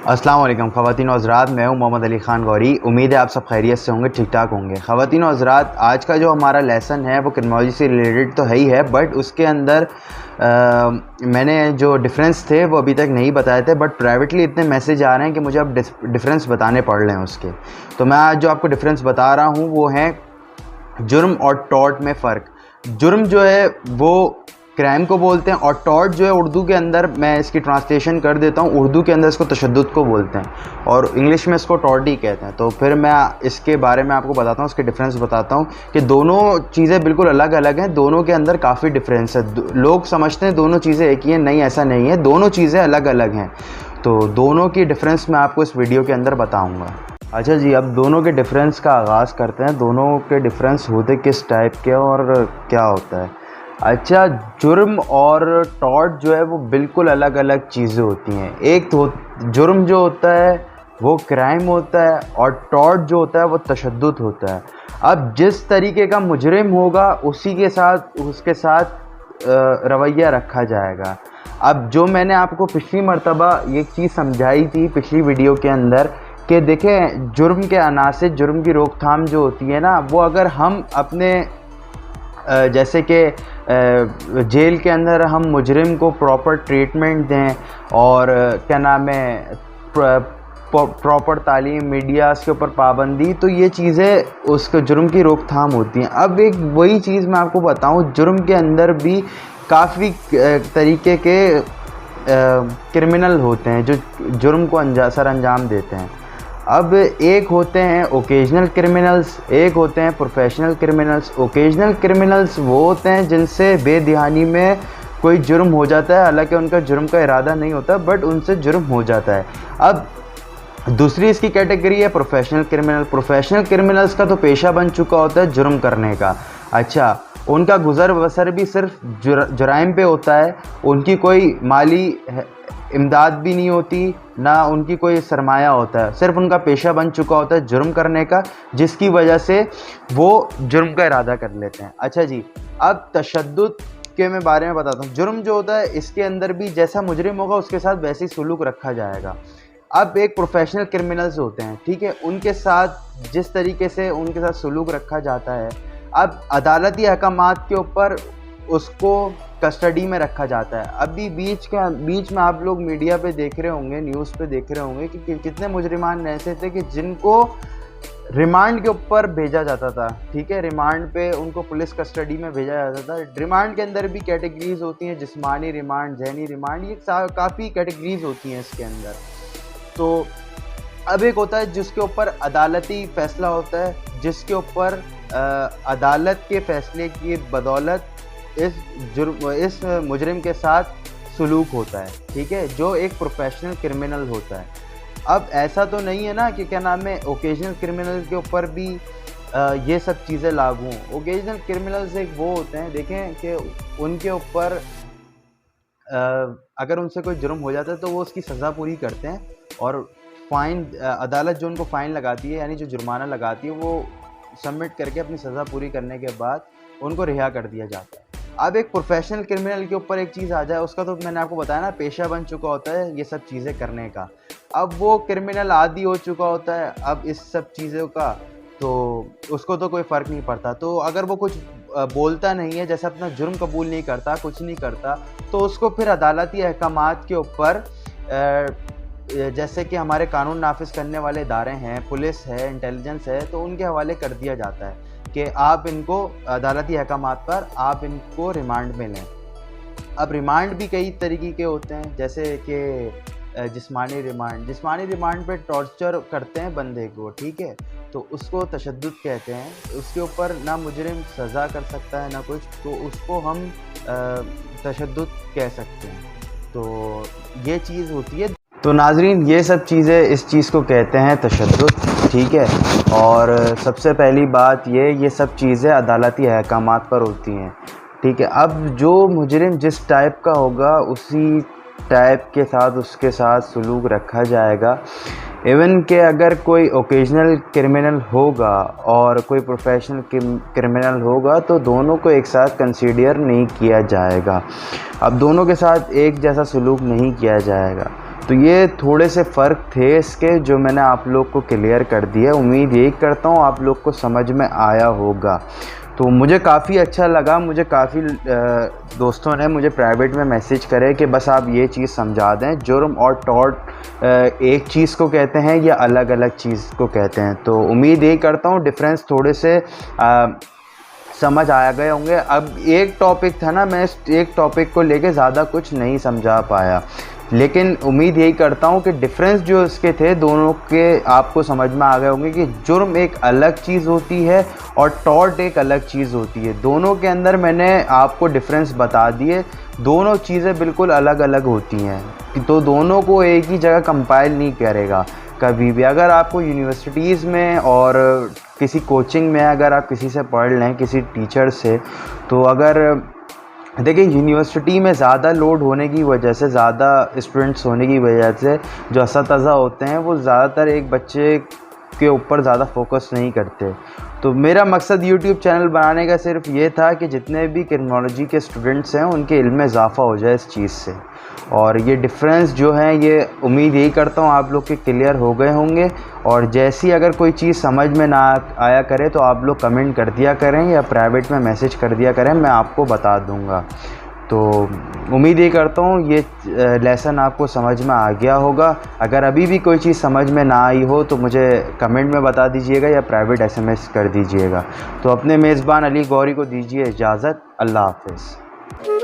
अस्सलाम वालेकुम ख़वातीन और हज़रात, मैं हूं मोहम्मद अली ख़ान गौरी। उम्मीद है आप सब खैरियत से होंगे, ठीक ठाक होंगे। ख़वातीन और हज़रात, आज का जो हमारा लेसन है वो क्रिमिनोलॉजी से रिलेटेड तो है ही है, बट उसके अंदर मैंने जो डिफरेंस थे वो अभी तक नहीं बताए थे, बट प्राइवेटली इतने मैसेज आ रहे हैं कि मुझे अब डिफरेंस बताने पड़ रहे हैं उसके। तो मैं आज जो आपको डिफरेंस बता रहा हूँ वो है जुर्म और टॉर्ट में फ़र्क। जुर्म जो है वो क्राइम को बोलते हैं, और टॉर्ट जो है उर्दू के अंदर, मैं इसकी ट्रांसलेशन कर देता हूँ, उर्दू के अंदर इसको तशद्दुद को बोलते हैं और इंग्लिश में इसको टॉर्ट ही कहते हैं। तो फिर मैं इसके बारे में आपको बताता हूँ, उसके डिफरेंस बताता हूँ कि दोनों चीज़ें बिल्कुल अलग अलग हैं, दोनों के अंदर काफ़ी डिफरेंस है। लोग समझते हैं दोनों चीज़ें एक ही हैं, नहीं ऐसा नहीं है, दोनों चीज़ें अलग अलग हैं। तो दोनों की डिफरेंस मैं आपको इस वीडियो के अंदर बताऊँगा। अच्छा जी, अब दोनों के डिफरेंस का आगाज़ करते हैं। दोनों के डिफरेंस होते किस टाइप के और क्या होता है। अच्छा, जुर्म और टॉर्ट जो है वो बिल्कुल अलग अलग चीज़ें होती हैं। एक तो जुर्म जो होता है वो क्राइम होता है, और टॉर्ट जो होता है वो तशद्दुद होता है। अब जिस तरीके का मुजरिम होगा उसी के साथ उसके साथ रवैया रखा जाएगा। अब जो मैंने आपको पिछली मर्तबा ये चीज़ समझाई थी पिछली वीडियो के अंदर कि देखें, जुर्म के अनासिर, जुर्म की रोकथाम जो होती है ना, वो अगर हम अपने जैसे कि जेल के अंदर हम मुजरिम को प्रॉपर ट्रीटमेंट दें और क्या नाम है, प्रॉपर तालीम, मीडिया के ऊपर पाबंदी, तो ये चीज़ें उसके जुर्म की रोकथाम होती हैं। अब एक वही चीज़ मैं आपको बताऊं, जुर्म के अंदर भी काफ़ी तरीके के क्रिमिनल होते हैं जो जुर्म को सर अंजाम देते हैं। अब एक होते हैं ओकेजनल क्रिमिनल्स, एक होते हैं प्रोफेशनल क्रिमिनल्स। ओकेजनल क्रिमिनल्स वो होते हैं जिनसे बेदिहानी में कोई जुर्म हो जाता है, हालांकि उनका जुर्म का इरादा नहीं होता, बट उनसे जुर्म हो जाता है। अब दूसरी इसकी कैटेगरी है प्रोफेशनल क्रिमिनल। प्रोफेशनल क्रिमिनल्स का तो पेशा बन चुका होता है जुर्म करने का। अच्छा, उनका गुज़र बसर भी सिर्फ जुराइम पे होता है, उनकी कोई माली इमदाद भी नहीं होती, ना उनकी कोई सरमाया होता है, सिर्फ उनका पेशा बन चुका होता है जुर्म करने का, जिसकी वजह से वो जुर्म का इरादा कर लेते हैं। अच्छा जी, अब तशद्दुद के मैं बारे में बताता हूँ। जुर्म जो होता है इसके अंदर भी जैसा मुजरिम होगा उसके साथ वैसे ही सुलूक रखा जाएगा। अब एक प्रोफेशनल क्रिमिनल्स होते हैं, ठीक है, उनके साथ जिस तरीके से उनके साथ सुलूक रखा जाता है, अब अदालती अहकामात के ऊपर उसको कस्टडी में रखा जाता है। अभी बीच में आप लोग मीडिया पे देख रहे होंगे, न्यूज़ पे देख रहे होंगे कि कितने मुजरिमान ऐसे थे कि जिनको रिमांड के ऊपर भेजा जाता था, ठीक है, रिमांड पे उनको पुलिस कस्टडी में भेजा जाता था। रिमांड के अंदर भी कैटेगरीज होती हैं, जिस्मानी रिमांड, जहनी रिमांड, ये काफ़ी कैटेगरीज होती हैं इसके अंदर। तो अब एक होता है जिसके ऊपर अदालती फैसला होता है, जिसके ऊपर अदालत के फैसले की बदौलत इस मुजरिम के साथ सुलूक होता है, ठीक है, जो एक प्रोफेशनल क्रिमिनल होता है। अब ऐसा तो नहीं है ना कि क्या नाम है, ओकेजनल क्रिमिनल के ऊपर भी ये सब चीज़ें लागू हों। ओकेजनल क्रिमिनल्स एक वो होते हैं, देखें कि उनके ऊपर अगर उनसे कोई जुर्म हो जाता है तो वो उसकी सज़ा पूरी करते हैं, और फ़ाइन, अदालत जो उनको फ़ाइन लगाती है, यानी जो जुर्माना लगाती है, वो सबमिट करके अपनी सज़ा पूरी करने के बाद उनको रिहा कर दिया जाता है। अब एक प्रोफेशनल क्रिमिनल के ऊपर एक चीज़ आ जाए, उसका तो मैंने आपको बताया ना, पेशा बन चुका होता है ये सब चीज़ें करने का। अब वो क्रिमिनल आदी हो चुका होता है अब इस सब चीज़ों का, तो उसको तो कोई फ़र्क नहीं पड़ता। तो अगर वो कुछ बोलता नहीं है, जैसे अपना जुर्म कबूल नहीं करता, कुछ नहीं करता, तो उसको फिर अदालती अहकामात के ऊपर, जैसे कि हमारे कानून नाफिज करने वाले इदारे हैं, पुलिस है, इंटेलिजेंस है, तो उनके हवाले कर दिया जाता है कि आप इनको अदालती अहकामात पर आप इनको रिमांड में लें। अब रिमांड भी कई तरीके के होते हैं, जैसे कि जिस्मानी रिमांड पे टॉर्चर करते हैं बंदे को, ठीक है, तो उसको तशद्दुद कहते हैं। उसके ऊपर ना मुजरिम सज़ा कर सकता है ना कुछ, तो उसको हम तशद्दुद कह सकते हैं। तो ये चीज़ होती है। तो नाजरीन, ये सब चीज़ें, इस चीज़ को कहते हैं तशद्दुद, ठीक है। और सबसे पहली बात ये सब चीज़ें अदालती अहकामात पर होती हैं, ठीक है। अब जो मुजरिम जिस टाइप का होगा उसी टाइप के साथ उसके साथ सुलूक रखा जाएगा। इवन कि अगर कोई ओकेजनल क्रिमिनल होगा और कोई प्रोफेशनल क्रिमिनल होगा तो दोनों को एक साथ कंसीडर नहीं किया जाएगा। अब दोनों के साथ एक जैसा सुलूक नहीं किया जाएगा। तो ये थोड़े से फ़र्क थे इसके, जो मैंने आप लोग को क्लियर कर दिया। उम्मीद यही करता हूँ आप लोग को समझ में आया होगा। तो मुझे काफ़ी अच्छा लगा, मुझे काफ़ी दोस्तों ने मुझे प्राइवेट में मैसेज करे कि बस आप ये चीज़ समझा दें, जुर्म और टॉर्ट एक चीज़ को कहते हैं या अलग अलग चीज़ को कहते हैं। तो उम्मीद यही करता हूँ डिफरेंस थोड़े से समझ आ गए होंगे। अब एक टॉपिक था ना, मैं इस एक टॉपिक को लेके ज़्यादा कुछ नहीं समझा पाया, लेकिन उम्मीद यही करता हूँ कि डिफरेंस जो इसके थे दोनों के आपको समझ में आ गए होंगे कि जुर्म एक अलग चीज़ होती है और टॉर्ट एक अलग चीज़ होती है। दोनों के अंदर मैंने आपको डिफरेंस बता दिए, दोनों चीज़ें बिल्कुल अलग अलग होती हैं। तो दोनों को एक ही जगह कंपाइल नहीं करेगा कभी भी। अगर आपको यूनिवर्सिटीज़ में और किसी कोचिंग में अगर आप किसी से पढ़ लें, किसी टीचर से, तो अगर देखिए यूनिवर्सिटी में ज़्यादा लोड होने की वजह से, ज़्यादा स्टूडेंट्स होने की वजह से जो असातिज़ा होते हैं वो ज़्यादातर एक बच्चे के ऊपर ज़्यादा फोकस नहीं करते। तो मेरा मकसद यूट्यूब चैनल बनाने का सिर्फ ये था कि जितने भी क्रिमिनोलॉजी के स्टूडेंट्स हैं उनके इल्म में इजाफ़ा हो जाए इस चीज़ से। और ये डिफरेंस जो है ये उम्मीद यही करता हूँ आप लोग के क्लियर हो गए होंगे। और जैसी अगर कोई चीज़ समझ में ना आया करे तो आप लोग कमेंट कर दिया करें या प्राइवेट में मैसेज कर दिया करें, मैं आपको बता दूँगा। तो उम्मीद ये करता हूँ ये लेसन आपको समझ में आ गया होगा। अगर अभी भी कोई चीज़ समझ में ना आई हो तो मुझे कमेंट में बता दीजिएगा या प्राइवेट SMS कर दीजिएगा। तो अपने मेज़बान अली गौरी को दीजिए इजाज़त। अल्लाह हाफ़िज़।